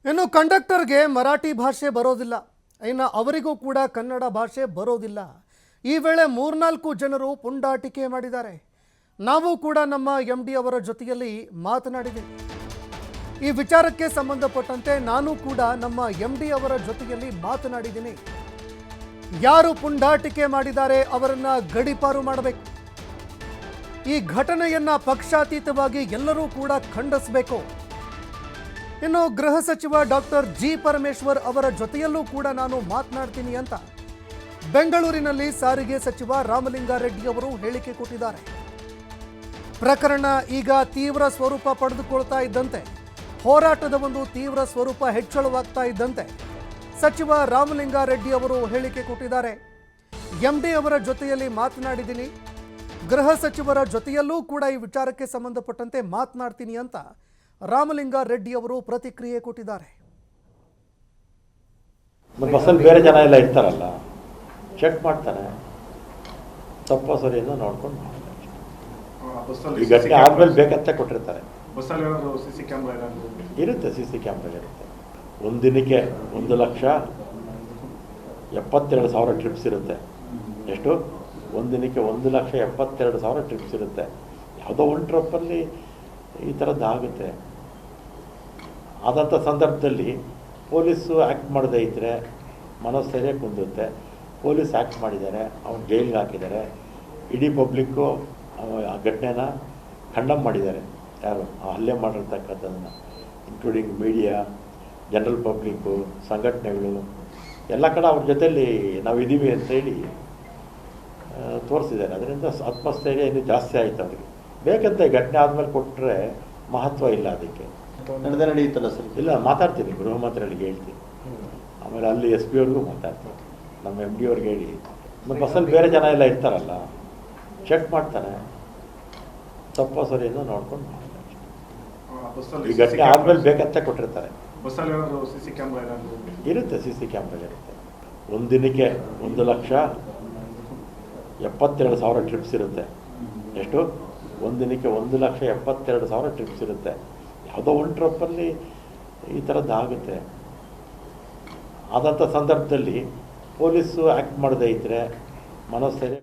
ಇನ್ನು ಕಂಡಕ್ಟರ್ಗೆ ಮರಾಠಿ ಭಾಷೆ ಬರೋದಿಲ್ಲ, ಇನ್ನು ಅವರಿಗೂ ಕೂಡ ಕನ್ನಡ ಭಾಷೆ ಬರೋದಿಲ್ಲ. ಈ ವೇಳೆ 3-4 ಜನರು ಪುಂಡಾಟಿಕೆ ಮಾಡಿದ್ದಾರೆ. ನಾವು ಕೂಡ ನಮ್ಮ MD ಅವರ ಜೊತೆಯಲ್ಲಿ ಮಾತನಾಡಿದ್ದೀವಿ. ಈ ವಿಚಾರಕ್ಕೆ ಸಂಬಂಧಪಟ್ಟಂತೆ ನಾನು ಕೂಡ ನಮ್ಮ MD ಅವರ ಜೊತೆಯಲ್ಲಿ ಮಾತನಾಡಿದ್ದೀನಿ. ಯಾರು ಪುಂಡಾಟಿಕೆ ಮಾಡಿದ್ದಾರೆ ಅವರನ್ನ ಗಡೀಪಾರು ಮಾಡಬೇಕು. ಈ ಘಟನೆಯನ್ನ ಪಕ್ಷಾತೀತವಾಗಿ ಎಲ್ಲರೂ ಕೂಡ ಖಂಡಿಸಬೇಕು. ಇನ್ನು ಗೃಹ ಸಚಿವ ಡಾಕ್ಟರ್ ಜಿ ಪರಮೇಶ್ವರ್ ಅವರ ಜೊತೆಯಲ್ಲೂ ಕೂಡ ನಾನು ಮಾತನಾಡ್ತೀನಿ ಅಂತ ಬೆಂಗಳೂರಿನಲ್ಲಿ ಸಾರಿಗೆ ಸಚಿವ ರಾಮಲಿಂಗಾರೆಡ್ಡಿ ಅವರು ಹೇಳಿಕೆ ಕೊಟ್ಟಿದ್ದಾರೆ. ಪ್ರಕರಣ ಈಗ ತೀವ್ರ ಸ್ವರೂಪ ಪಡೆದುಕೊಳ್ತಾ ಇದ್ದಂತೆ, ಹೋರಾಟದ ಒಂದು ತೀವ್ರ ಸ್ವರೂಪ ಹೆಚ್ಚಳವಾಗ್ತಾ ಇದ್ದಂತೆ ಸಚಿವ ರಾಮಲಿಂಗಾರೆಡ್ಡಿ ಅವರು ಹೇಳಿಕೆ ಕೊಟ್ಟಿದ್ದಾರೆ. MD ಅವರ ಜೊತೆಯಲ್ಲಿ ಮಾತನಾಡಿದ್ದೀನಿ, ಗೃಹ ಸಚಿವರ ಜೊತೆಯಲ್ಲೂ ಕೂಡ ಈ ವಿಚಾರಕ್ಕೆ ಸಂಬಂಧಪಟ್ಟಂತೆ ಮಾತನಾಡ್ತೀನಿ ಅಂತ ರಾಮಲಿಂಗಾರೆಡ್ಡಿ ಅವರು ಪ್ರತಿಕ್ರಿಯೆ ಕೊಟ್ಟಿದ್ದಾರೆ. ಬಸ್ಸಲ್ಲಿ ಬೇರೆ ಜನ ಎಲ್ಲ ಇರ್ತಾರಲ್ಲ, ಚೆಕ್ ಮಾಡ್ತಾನೆ, ತಪ್ಪ ಸರಿಯನ್ನು ನೋಡ್ಕೊಂಡು ಈ ಘಟನೆ ಆದ್ಮೇಲೆ ಬೇಕಂತ ಕೊಟ್ಟಿರ್ತಾರೆ. ಇರುತ್ತೆ, CC ಕ್ಯಾಮ್ರಾ ಇರುತ್ತೆ. ಒಂದಿನಕ್ಕೆ 1,72,000 ಟ್ರಿಪ್ಸ್ ಇರುತ್ತೆ. ಎಷ್ಟು? ಒಂದಿನಕ್ಕೆ 1,72,000 ಟ್ರಿಪ್ಸ್ ಇರುತ್ತೆ. ಯಾವುದೋ ಒಂದು ಟ್ರಿಪ್ಪಲ್ಲಿ ಈ ಥರದ್ದು ಆಗುತ್ತೆ. ಆದಂಥ ಸಂದರ್ಭದಲ್ಲಿ ಪೊಲೀಸು ಆ್ಯಕ್ಟ್ ಮಾಡದೇ ಇದ್ದರೆ ಮನಸ್ಥೈರ್ಯ ಕುಂದುತ್ತೆ. ಪೊಲೀಸ್ ಆ್ಯಕ್ಟ್ ಮಾಡಿದ್ದಾರೆ, ಅವನು ಜೈಲಿಗೆ ಹಾಕಿದ್ದಾರೆ. ಇಡೀ ಪಬ್ಲಿಕ್ಕು ಆ ಘಟನೆನ ಖಂಡಮ್ ಮಾಡಿದ್ದಾರೆ. ಯಾರು ಆ ಹಲ್ಲೆ ಮಾಡಿರ್ತಕ್ಕಂಥದ್ದನ್ನು, ಇನ್ಕ್ಲೂಡಿಂಗ್ ಮೀಡಿಯಾ, ಜನರಲ್ ಪಬ್ಲಿಕ್ಕು, ಸಂಘಟನೆಗಳು ಎಲ್ಲ ಕಡೆ ಅವ್ರ ಜೊತೆಯಲ್ಲಿ ನಾವಿದ್ದೀವಿ ಅಂತೇಳಿ ತೋರಿಸಿದ್ದಾರೆ. ಅದರಿಂದ ಆತ್ಮಸ್ಥೈರ್ಯ ಇನ್ನೂ ಜಾಸ್ತಿ ಆಯಿತು ಅವರಿಗೆ. ಬೇಕಂತ ಘಟನೆ ಆದಮೇಲೆ ಕೊಟ್ಟರೆ ಮಹತ್ವ ಇಲ್ಲ. ಅದಕ್ಕೆ ನಡೆಯುತ್ತಲ್ಲ ಸರ್. ಇಲ್ಲ, ಮಾತಾಡ್ತೀನಿ, ಗೃಹ ಮಂತ್ರಿಗಳಿಗೆ ಹೇಳ್ತೀನಿ. ಆಮೇಲೆ ಅಲ್ಲಿ SP ಅವ್ರಿಗೂ ಮಾತಾಡ್ತೀನಿ, ನಮ್ಮ MD ಅವ್ರಿಗೆ ಹೇಳಿ. ಬಸ್ಸಲ್ಲಿ ಬೇರೆ ಜನ ಎಲ್ಲ ಇರ್ತಾರಲ್ಲ, ಚೆಕ್ ಮಾಡ್ತಾನೆ, ತಪ್ಪ ಸರಿಯನ್ನು ನೋಡ್ಕೊಂಡು ಈ ಘಟನೆ ಆದ್ಮೇಲೆ ಬೇಕಂತ ಕೊಟ್ಟಿರ್ತಾರೆ. ಇರುತ್ತೆ, CC ಕ್ಯಾಮ್ರಾ ಇರುತ್ತೆ. ಒಂದಿನಕ್ಕೆ 1,72,000 ಟ್ರಿಪ್ಸ್ ಇರುತ್ತೆ. ಎಷ್ಟು? ಒಂದಿನಕ್ಕೆ 1,72,000 ಟ್ರಿಪ್ಸ್ ಇರುತ್ತೆ. ಯಾವುದೋ ಒಂದು ಟ್ರಿಪ್ಪಲ್ಲಿ ಈ ಥರದ್ದು ಆಗುತ್ತೆ. ಆದಂಥ ಸಂದರ್ಭದಲ್ಲಿ ಪೊಲೀಸು ಆ್ಯಕ್ಟ್ ಮಾಡದೇ ಇದ್ದರೆ ಮನಸ್ಥೈರ್ಯ